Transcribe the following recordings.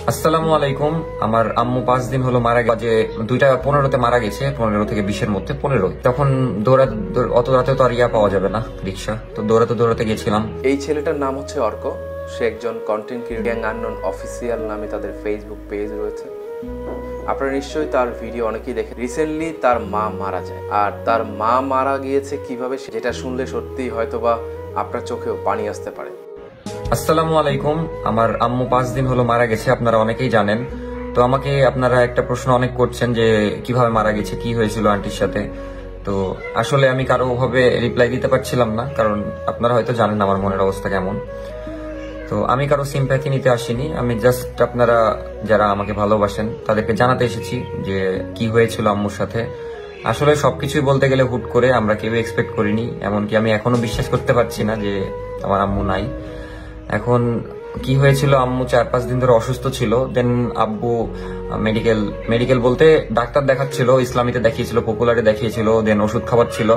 আসসালামু আলাইকুম। আমার আম্মু 5 দিন হলো মারা গেছে। 2টা 15-তে মারা গেছে, 15 থেকে 20-এর মধ্যে 15। তখন অত রাতে তো আর পাওয়া যাবে না রিক্সা, তো দৌড়াতে দৌড়াতে গেছিলাম। এই ছেলেটার নাম হচ্ছে অর্ক। সে একজন content creator. Gang unknown official নামে তাদের ফেসবুক পেজ রয়েছে। আপনারা নিশ্চয়ই তার ভিডিও অনেকেই দেখেন। রিসেন্টলি তার মা মারা যায়, আর তার মা মারা গিয়েছে কিভাবে যেটা শুনলে সত্যি হয়তোবা আপনার চোখেও পানি আসতে পারে। আসসালামু আলাইকুম। আমার আম্মু 5 দিন হলো মারা গেছে, আপনারা অনেকেই জানেন। তো আমাকে আপনারা একটা প্রশ্ন অনেক করছেন যে কিভাবে মারা গেছে, কি হয়েছিল আন্টির সাথে। তো আসলে আমি কারো ভাবে রিপ্লাই দিতে পারছিলাম না, কারণ আপনারা হয়তো জানেন আমার মনের অবস্থা কেমন। তো আমি কারো সিম্প্যাথি নিতে আসিনি, আমি জাস্ট আপনারা যারা আমাকে ভালোবাসেন তাদেরকে জানাতে এসেছি যে কি হয়েছিল আম্মুর সাথে। আসলে সবকিছুই বলতে গেলে হুট করে আমরা কেউ এক্সপেক্ট করিনি, এমনকি আমি এখনো বিশ্বাস করতে পারছি না যে আমার আম্মু নাই। এখন কি হয়েছিল, আম্মু 4-5 দিন ধরে অসুস্থ ছিল। দেন আব্বু মেডিকেল বলতে ডাক্তার দেখাচ্ছিল, ইসলামীতে দেখিয়েছিল, পপুলারে দেখিয়েছিল, দেন ওষুধ খাওয়াচ্ছিল।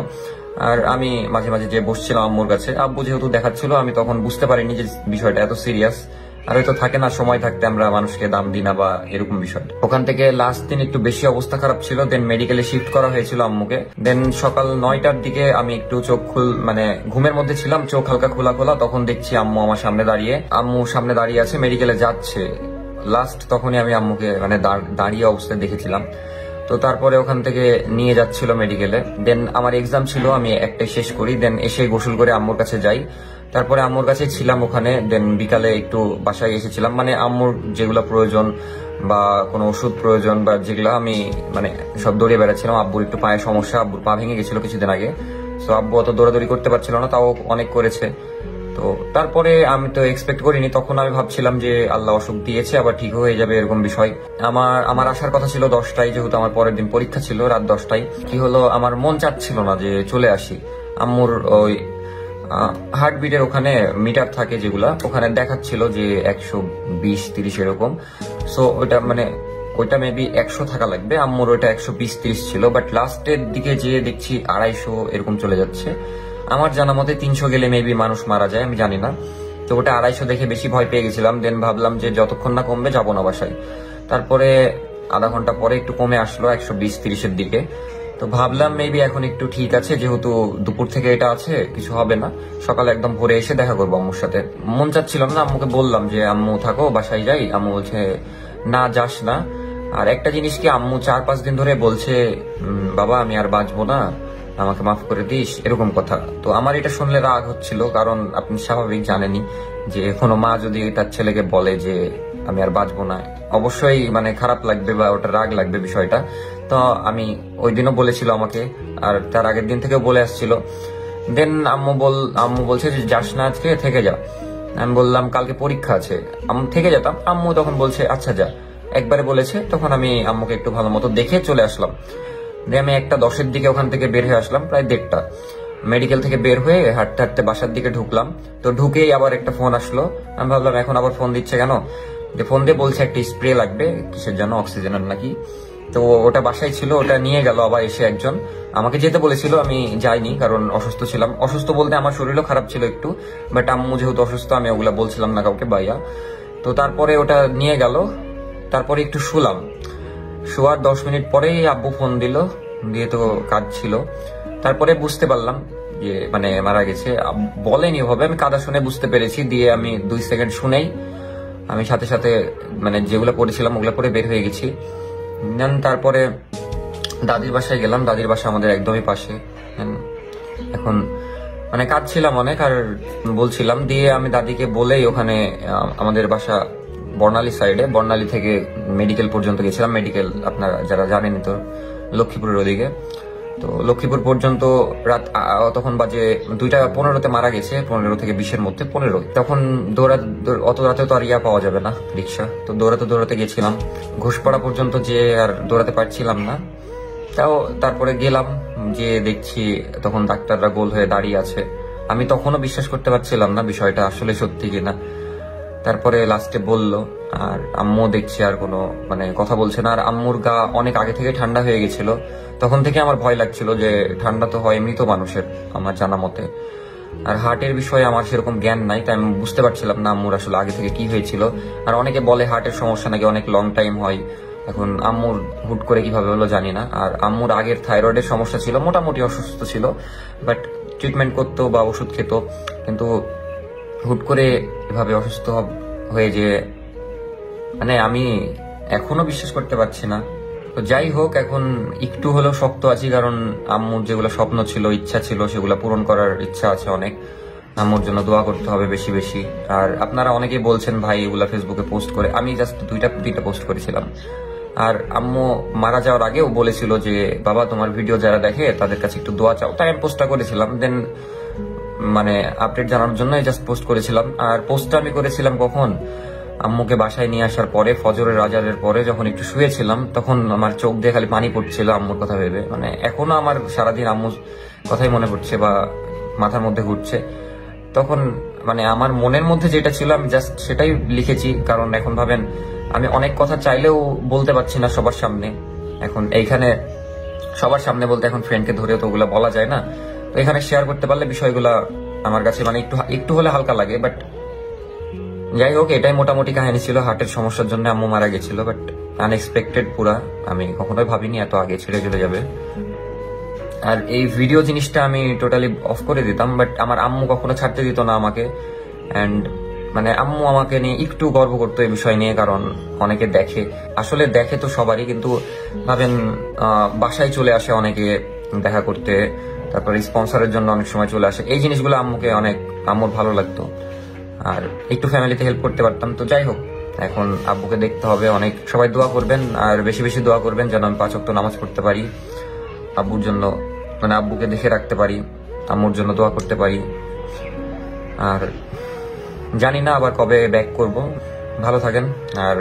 আর আমি মাঝে মাঝে যে বসছিলাম আম্মুর কাছে, আব্বু যেহেতু দেখাচ্ছিল আমি তখন বুঝতে পারিনি যে বিষয়টা এত সিরিয়াস। আর হয়তো থাকে না সময় থাকতে আমরা মানুষকে দাম দিই না বা এরকম বিষয়। ওখান থেকে লাস্ট দিন একটু বেশি অবস্থা খারাপ ছিল, দেন মেডিকেলে শিফট করা হয়েছিল আম্মুকে। দেন সকাল 9টার দিকে আমি একটু চোখ ঘুমের মধ্যে ছিলাম, চোখ হালকা খোলা খোলা, তখন দেখছি আম্মু আমার সামনে দাঁড়িয়ে আছে, মেডিকেলে যাচ্ছে। লাস্ট তখনই আমি আম্মুকে দাঁড়িয়ে অবস্থায় দেখেছিলাম। তো তারপরে ওখান থেকে নিয়ে যাচ্ছিল মেডিকেলে। দেন আমার এক্সাম ছিল, আমি একটাই শেষ করি, দেন এসে গোসল করে আম্মুর কাছে যাই। তারপরে আম্মুর কাছে ছিলাম ওখানে। দেন বিকালে একটু বাসায় এসেছিলাম, আম্মুর যেগুলো প্রয়োজন বা কোনো ওষুধ প্রয়োজন বা যেগুলো আমি সব দৌড়িয়ে বেড়াচ্ছিলাম। আব্বুর একটু পায়ে সমস্যা, আব্বুর পা ভেঙে গেছিল কিছুদিন আগে। তো আব্বু অত দৌড়াদৌড়ি করতে পারছিল না, তাও অনেক করেছে। তো তারপরে আমি তো এক্সপেক্ট করিনি, তখন আমি ভাবছিলাম যে আল্লাহ অসুখ দিয়েছে, আবার ঠিক হয়ে যাবে এরকম বিষয়। আমার আসার কথা ছিল 10টায়, যেহেতু আমার পরের দিন পরীক্ষা ছিল রাত 10টায়। কি হলো, আমার মন চাচ্ছিল না যে চলে আসি। আম্মুর ওই হার্টবিটের ওখানে মিটার থাকে যেগুলা, ওখানে দেখাচ্ছিল যে 120-30 এরকম। সো ওইটা মেবি 100 থাকা লাগবে, আম্মুর ওইটা 120-30 ছিল। বাট লাস্টের দিকে যেয়ে দেখছি 250 এরকম চলে যাচ্ছে। আমার জানা মতে 300 গেলে মেবি মানুষ মারা যায়, আমি জানি না। তো ওটা 250 দেখে বেশি ভয় পেয়ে গেছিলাম। দেন ভাবলাম যে যতক্ষণ না কমবে যাবো না বাসায়। তারপরে আধা ঘন্টা পরে একটু কমে আসলো 120-30-এর দিকে। তো ভাবলাম মেবি এখন একটু ঠিক আছে, যেহেতু দুপুর থেকে এটা আছে, কিছু হবে না। সকালে একদম ভোরে এসে দেখা করবো আম্মুর সাথে। মন চাচ্ছিল না, আম্মুকে বললাম যে আম্মু থাকো, বাসায় যাই। আম্মু বলছে না, যাস না। আর একটা জিনিস কি, আম্মু 4-5 দিন ধরে বলছে বাবা আমি আর বাঁচবো না, আমাকে মাফ করে দিস, এরকম কথা। তো আমার এটা শুনলে রাগ হচ্ছিল, কারণ আপনি স্বাভাবিক জানেনই যে কোনো মা যদি তার ছেলেকে বলে যে আমি আর বাঁচবো না, অবশ্যই খারাপ লাগবে বা ওটা রাগ লাগবে বিষয়টা। তো আমি ওই দিনও বলেছিল আমাকে, আর তার আগের দিন থেকেও বলে আসছিল। দেন আম্মু বলছে যে যাস না, আজকে থেকে যা। আমি বললাম কালকে পরীক্ষা আছে, আম্মু থেকে যেতাম। আম্মু তখন বলছে আচ্ছা যা, একবারে বলেছে। তখন আমি আম্মুকে একটু ভালো মতো দেখে চলে আসলাম। আমি 1:10-এর দিকে ওখান থেকে বের হয়ে আসলাম, প্রায় 1:30। মেডিকেল থেকে বের হয়ে হাঁটতে হাঁটতে বাসার দিকে ঢুকলাম। তো ঢুকেই আবার একটা ফোন আসলো। আমি ভাবলাম এখন আবার ফোন দিচ্ছে কেন, যে ফোন দিয়ে বলছে একটা স্প্রে লাগবে, কিসের জন্য, অক্সিজেনের নাকি। তো ওটা বাসায় ছিল, ওটা নিয়ে গেল আবার এসে একজন। আমাকে যেতে বলেছিল, আমি যাইনি, কারণ অসুস্থ ছিলাম। অসুস্থ বলতে আমার শরীরও খারাপ ছিল একটু, বাট আম্মু যেহেতু অসুস্থ আমি ওগুলা বলছিলাম না কাউকে, বাইয়া। তো তারপরে ওটা নিয়ে গেল। তারপরে একটু শুলাম, শোয়ার 10 মিনিট পরেই আব্বু ফোন দিল, দিয়ে তো কাজ ছিল। তারপরে বুঝতে পারলাম যে মারা গেছে। বলেনি ওভাবে, আমি কাদা শুনে বুঝতে পেরেছি। দিয়ে আমি 2 সেকেন্ড শুনেই আমি সাথে সাথে যেগুলো পড়েছিলাম ওগুলো পরে বের হয়ে গেছি। তারপরে দাদির বাসায় গেলাম, দাদির বাসা আমাদের একদমই পাশে। এখন কাঁদছিলাম অনেক আর বলছিলাম। দিয়ে আমি দাদিকে বলেই ওখানে আমাদের বাসা বর্ণালী সাইডে, বর্ণালী থেকে মেডিকেল পর্যন্ত গেছিলাম। মেডিকেল আপনারা যারা জানেন তো লক্ষ্মীপুরের ওদিকে। তো লক্ষ্মীপুর পর্যন্ত রাত তখন বাজে 2টা 15-তে মারা গেছে, 15 থেকে 20-এর মধ্যে 15। তখন অত রাতে তো আর পাওয়া যাবে না রিক্সা, তো দৌড়াতে দৌড়াতে গেছিলাম। ঘোষপাড়া পর্যন্ত যে আর দৌড়াতে পারছিলাম না। তারপরে গেলাম, যে দেখছি তখন ডাক্তাররা গোল হয়ে দাঁড়িয়ে আছে। আমি তখনও বিশ্বাস করতে পারছিলাম না বিষয়টা আসলে সত্যি কিনা। তারপরে লাস্টে বলল, আর আম্মু দেখছি আর কোনো কথা বলছে না। আর আম্মুর গা অনেক আগে থেকে ঠান্ডা হয়ে গেছিল, তখন থেকে আমার ভয় লাগছিল যে ঠান্ডা তো হয় এমনি তো মানুষের, আমার জানা মতে। আর হার্টের বিষয়ে আমার সেরকম জ্ঞান নাই, তাই আমি বুঝতে পারছিলাম না আম্মুর আসলে আগে থেকে কি হয়েছিল। আর অনেকে বলে হার্টের সমস্যা নাকি অনেক লং টাইম হয়, এখন আম্মুর হুট করে কিভাবে হলো জানি না। আর আম্মুর আগের থাইরয়েডের সমস্যা ছিল, মোটামুটি অসুস্থ ছিল, বাট ট্রিটমেন্ট করতো বা ওষুধ খেত, কিন্তু হুট করে এভাবে অসুস্থ হয়ে যে মানে আমি এখনো বিশ্বাস করতে পারছি না। তো যাই হোক, এখন একটু হলেও শক্ত আছি, কারণ আম্মুর যেগুলো স্বপ্ন ছিল, ইচ্ছা ছিল, সেগুলো পূরণ করার ইচ্ছা আছে অনেক। আম্মুর জন্য দোয়া করতে হবে বেশি বেশি। আর আপনারা অনেকেই বলছেন ভাই এগুলা ফেসবুকে পোস্ট করে, আমি জাস্ট দুইটা পোস্ট করেছিলাম। আর আম্মু মারা যাওয়ার আগেও বলেছিল যে বাবা তোমার ভিডিও যারা দেখে তাদের কাছে একটু দোয়া চাও, তাই আমি পোস্টটা করেছিলাম। দেন মানে আপডেট জানানোর জন্য জাস্ট পোস্ট করেছিলাম। আর পোস্টটা আমি করেছিলাম কখন, আম্মুকে বাসায় নিয়ে আসার পরে, ফজরের আজানের পরে যখন একটু শুয়েছিলাম, তখন আমার চোখ দিয়ে খালি পানি পড়ছিল আম্মুর কথা ভেবে। মানে এখনো আমার সারাদিন আম্মুর কথাই মনে পড়ছে বা মাথার মধ্যে ঘুরছে। তখন মানে আমার মনের মধ্যে যেটা ছিল আমি জাস্ট সেটাই লিখেছি, কারণ এখন ভাবেন আমি অনেক কথা চাইলেও বলতে পারছি না সবার সামনে। এখন এইখানে সবার সামনে বলতে এখন ফ্রেন্ডকে ধরে তো ওগুলো বলা যায় না, তো এখানে শেয়ার করতে পারলে বিষয়গুলো আমার কাছে মানে একটু হলে হালকা লাগে। বাট যাই হোক, এটাই মোটামুটি কাহিনী ছিল। হার্টের সমস্যার জন্য আম্মু মারা গেছিল, বাট আনএক্সপেক্টেড পুরা, আমি কখনোই ভাবিনি এত আগে ছেড়ে চলে যাবে। আর এই ভিডিও জিনিসটা আমি টোটালি অফ করে দিতাম, বাট আমার আম্মু কখনো ছাড়তে দিত না আমাকে। অ্যান্ড মানে আম্মু আমাকে নিয়ে একটু গর্ব করতো এই বিষয় নিয়ে, কারণ অনেকে দেখে, আসলে দেখে তো সবারই, কিন্তু ভাবেন বাসায় চলে আসে অনেকে দেখা করতে, তারপর স্পন্সরের জন্য অনেক সময় চলে আসে। এই জিনিসগুলো আম্মুকে অনেক, আম্মুর ভালো লাগতো। আর একটু ফ্যামিলিতে হেল্প করতে পারতাম। তো যাই হোক, এখন আব্বুকে দেখতে হবে অনেক। সবাই দোয়া করবেন, আর বেশি বেশি দোয়া করবেন যেন আমি 5 ওয়াক্ত নামাজ পড়তে পারি, আব্বুর জন্য, মানে আব্বুকে দেখে রাখতে পারি, আম্মুর জন্য দোয়া করতে পারি। আর জানি না আবার কবে ব্যাক করব। ভালো থাকেন, আর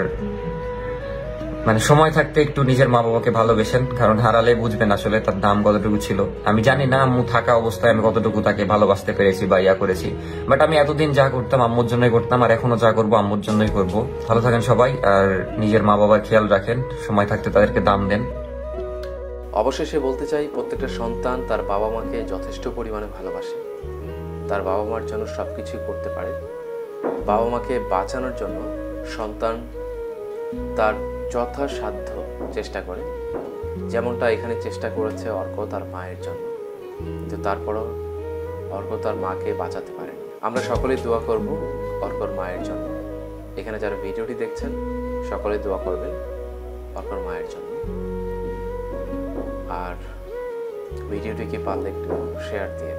মানে সময় থাকতে একটু নিজের মা বাবাকে ভালোবেসেন, কারণ হারালে বুঝবেন আসলে তার দাম কতটুকু ছিল। আমি জানি না আম্মু থাকা অবস্থায় আমি কতটুকু তাকে ভালোবাসতে পেরেছি বা ইয়া করেছি, বাট আমি এতদিন যা করতাম আম্মুর জন্যই করতাম, আর এখনো যা করবো আম্মুর জন্যই করবো। ভালো থাকেন সবাই, আর নিজের মা বাবার খেয়াল রাখেন, সময় থাকতে তাদেরকে দাম দেন। অবশেষে বলতে চাই, প্রত্যেকটা সন্তান তার বাবা মাকে যথেষ্ট পরিমাণে ভালোবাসে, তার বাবা মার জন্য সব কিছুই করতে পারে। বাবা মাকে বাঁচানোর জন্য সন্তান তার যথাসাধ্য চেষ্টা করে, যেমনটা এখানে চেষ্টা করেছে অর্ক তার মায়ের জন্য, কিন্তু তারপরও অর্ক তার মাকে বাঁচাতে পারে। আমরা সকলেই দোয়া করব অর্কর মায়ের জন্য। এখানে যারা ভিডিওটি দেখছেন সকলে দোয়া করবেন অর্কর মায়ের জন্য। আর ভিডিওটিকে পারলে একটু শেয়ার দিয়ে